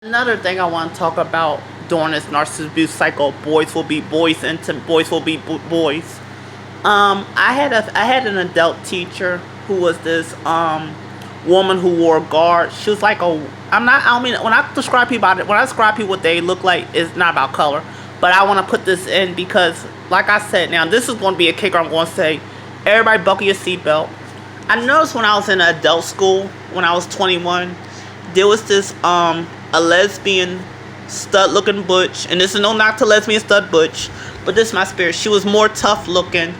Another thing I want to talk about during this narcissist abuse cycle, boys will be boys into boys will be boys. I had an adult teacher who was this woman who wore a guard. She was like a I don't mean when I describe people when I describe people what they look like, it's not about color. But I want to put this in because, like I said, now this is going to be a kicker. I'm going to say, everybody buckle your seatbelt. I noticed when I was in adult school, when I was 21, there was this a lesbian stud looking butch, and this is no knock to lesbian stud butch, but this is my spirit. She was more tough looking,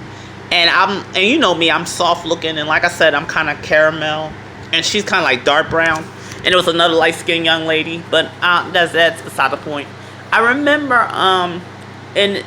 and you know me, I'm soft looking, and like I said, I'm kind of caramel, and she's kind of like dark brown, and there was another light skinned young lady, but that's beside the point. I remember and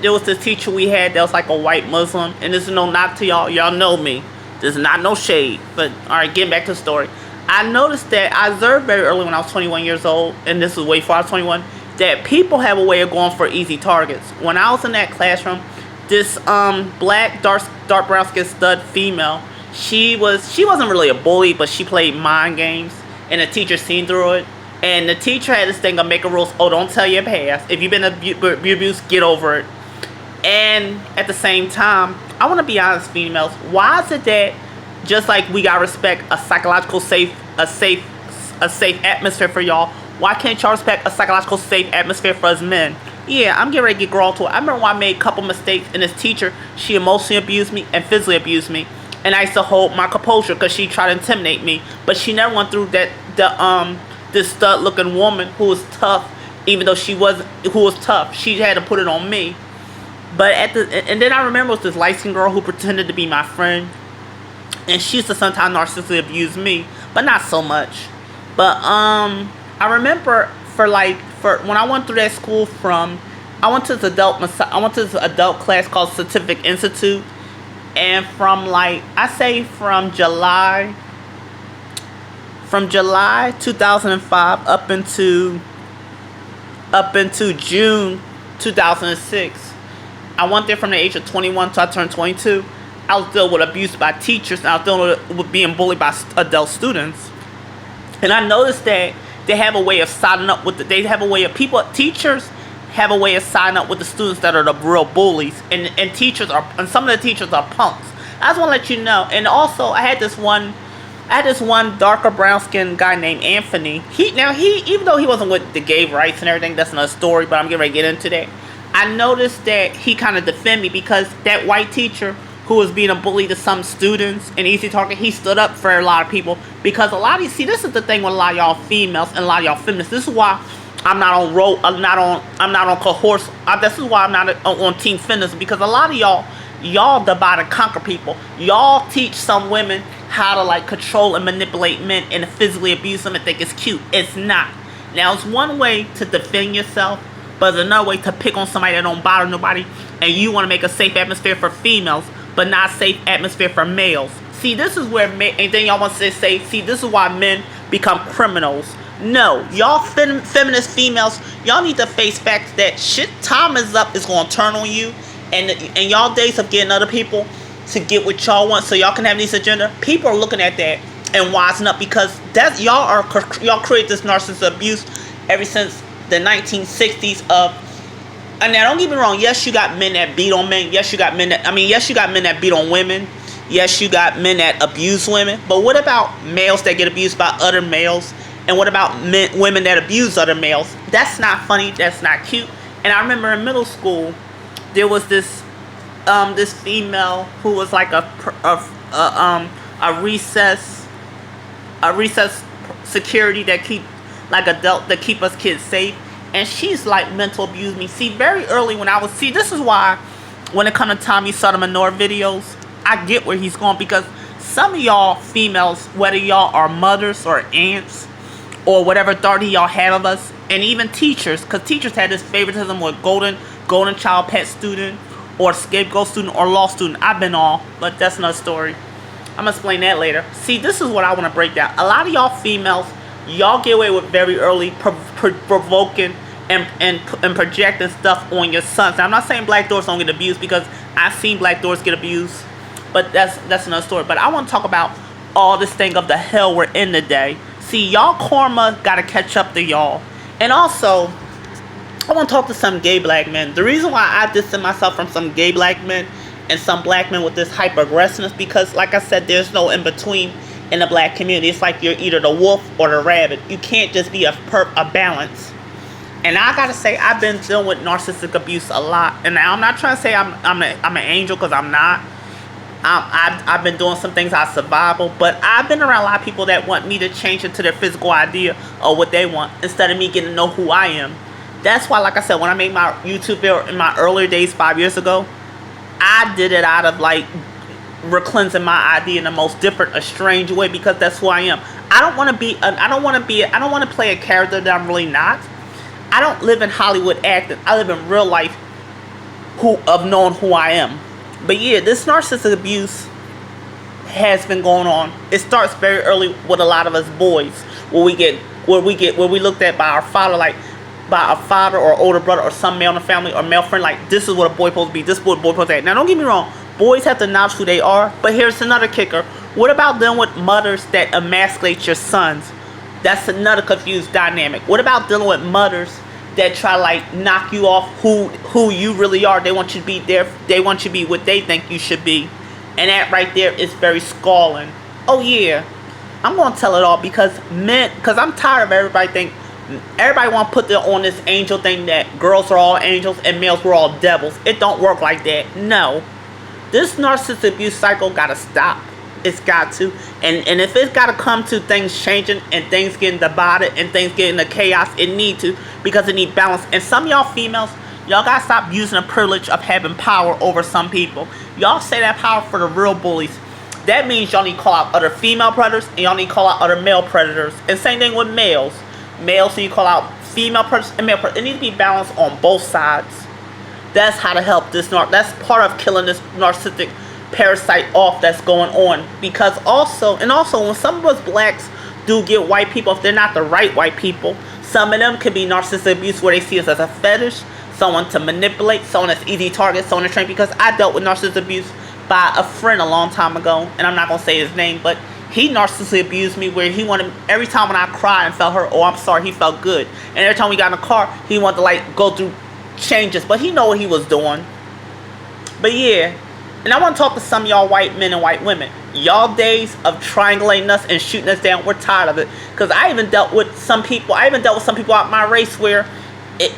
there was this teacher we had that was like a white Muslim, and this is no knock to y'all know me, this is not no shade, but all right, getting back to the story. I noticed that I observed very early when I was 21 years old, and this was way before I was 21, that people have a way of going for easy targets. When I was in that classroom, this black dark brown skin stud female, she wasn't really a bully, but she played mind games, and the teacher seen through it. And the teacher had this thing of making rules. Oh, don't tell your past. If you've been abused, get over it. And at the same time, I want to be honest, females. Why is it that just like we gotta respect a psychological safe atmosphere for y'all, why can't y'all respect a psychological safe atmosphere for us men? Yeah, I'm getting ready to get grown to it. I remember when I made a couple mistakes, and this teacher, she emotionally abused me and physically abused me, and I used to hold my composure because she tried to intimidate me, but she never went through this stud looking woman who was tough, even though she was tough. She had to put it on me. But and then I remember it was this light skinned girl who pretended to be my friend, and she used to sometimes narcissistically abuse me, but not so much. But I remember for when I went through that school I went to this adult class called Certificate Institute, and from July 2005 up into June 2006. I went there from the age of 21 till I turned 22. I was dealing with abuse by teachers, and I was dealing with being bullied by adult students. And I noticed that they have a way of signing up with teachers have a way of signing up with the students that are the real bullies, and some of the teachers are punks. I just want to let you know. And also, I had this one darker brown skinned guy named Anthony. Even though he wasn't with the gay rights and everything, that's another story, but I'm getting ready to get into that. I noticed that he kind of defended me because that white teacher who was being a bully to some students and easy target, he stood up for a lot of people, because a lot of you see, this is the thing with a lot of y'all females and a lot of y'all feminists. This is why I'm not on cohorts. This is why I'm not on team feminism, because a lot of y'all divide and conquer people. Y'all teach some women how to control and manipulate men and physically abuse them and think it's cute. It's not. Now, it's one way to defend yourself, but it's another way to pick on somebody that don't bother nobody, and you want to make a safe atmosphere for females, but not a safe atmosphere for males. See, this is where and then y'all want to say, see, this is why men become criminals. No, y'all feminist females, y'all need to face facts that shit, time is up, is going to turn on you, and y'all days of getting other people to get what y'all want so y'all can have this agenda, people are looking at that and wising up, because y'all create this narcissistic abuse ever since the 1960s and now don't get me wrong, yes, you got men that beat on men, yes, you got men that beat on women, yes, you got men that abuse women, but what about males that get abused by other males? And what about women that abuse other males? That's not funny, that's not cute. And I remember in middle school, there was this female who was like a recess security that keep us kids safe, and she's mental abused me. See, very early when this is why when it comes to Tommy Sotomayor videos, I get where he's going, because some of y'all females, whether y'all are mothers or aunts or whatever authority y'all have of us, and even teachers, because teachers had this favoritism with golden child pet student or scapegoat student or law student. I've been all, but that's another story. I'm gonna explain that later. See, this is what I want to break down. A lot of y'all females, y'all get away with very early provoking and projecting stuff on your sons. Now, I'm not saying black daughters don't get abused, because I've seen black daughters get abused, but that's another story. But I want to talk about all this thing of the hell we're in today. See, y'all karma gotta catch up to y'all. And also, I want to talk to some gay black men. The reason why I distance myself from some gay black men and some black men with this hyper aggressiveness, because like I said, there's no in between in the black community. It's like you're either the wolf or the rabbit. You can't just be a balance. And I gotta say, I've been dealing with narcissistic abuse a lot. And now I'm not trying to say I'm an angel, because I'm not. I've been doing some things out of survival, but I've been around a lot of people that want me to change into their physical idea of what they want instead of me getting to know who I am. That's why, like I said, when I made my YouTube video in my earlier days 5 years ago, I did it out of like recleansing my idea in the most different, a strange way, because that's who I am. I don't want to play a character that I'm really not. I don't live in Hollywood acting. I live in real life of knowing who I am. But yeah, this narcissistic abuse has been going on. It starts very early with a lot of us boys, where we looked at by our father, like by a father or older brother or some male in the family or male friend, like this is what a boy supposed to be, this is what a boy supposed to act. Now don't get me wrong, boys have to acknowledge who they are, but here's another kicker. What about dealing with mothers that emasculate your sons? That's another confused dynamic. What about dealing with mothers that try to like knock you off who you really are? They want you to be there. They want you to be what they think you should be, and that right there is very scalding. Oh yeah, I'm gonna tell it all, because I'm tired of everybody want to put their on this angel thing, that girls are all angels and males were all devils. It don't work like that. No, this narcissistic abuse cycle gotta stop. It's got to. And if it's got to come to things changing and things getting divided and things getting the chaos, it need to, because it need balance. And some of y'all females, y'all got to stop using the privilege of having power over some people. Y'all say that power for the real bullies. That means y'all need to call out other female predators, and y'all need to call out other male predators. And same thing with males. Males need to call out female predators and male predators. It needs to be balanced on both sides. That's how to help this. That's part of killing this narcissistic parasite off that's going on. Because also when some of us blacks do get white people, if they're not the right white people, some of them could be narcissistic abuse, where they see us as a fetish, someone to manipulate, someone that's easy target, someone to train. Because I dealt with narcissistic abuse by a friend a long time ago, and I'm not gonna say his name, but he narcissistically abused me, where he wanted, every time when I cried and felt hurt, oh I'm sorry, he felt good. And every time we got in the car, he wanted to like go through changes, but he know what he was doing. But yeah. And I want to talk to some of y'all white men and white women. Y'all days of triangulating us and shooting us down, we're tired of it. Because I even dealt with some people out my race where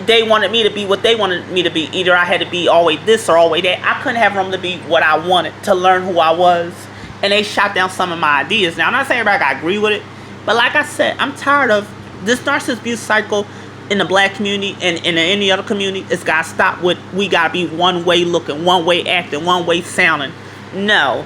they wanted me to be what they wanted me to be. Either I had to be always this or always that. I couldn't have room to be what I wanted, to learn who I was. And they shot down some of my ideas. Now, I'm not saying everybody got to agree with it. But like I said, I'm tired of this narcissistic abuse cycle in the black community and in any other community. It's got to stop with, we got to be one way looking, one way acting, one way sounding. No.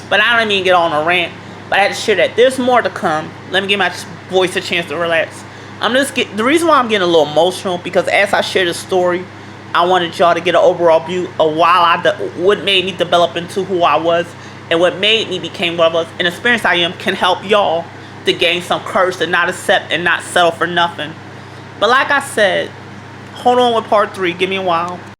But I don't even get on a rant. But I had to share that. There's more to come. Let me give my voice a chance to relax. The reason why I'm getting a little emotional, because as I share this story, I wanted y'all to get an overall view of what made me develop into who I was, and what made me become what I was. And the experience I am can help y'all to gain some courage to not accept and not settle for nothing. But like I said, hold on with part 3. Give me a while.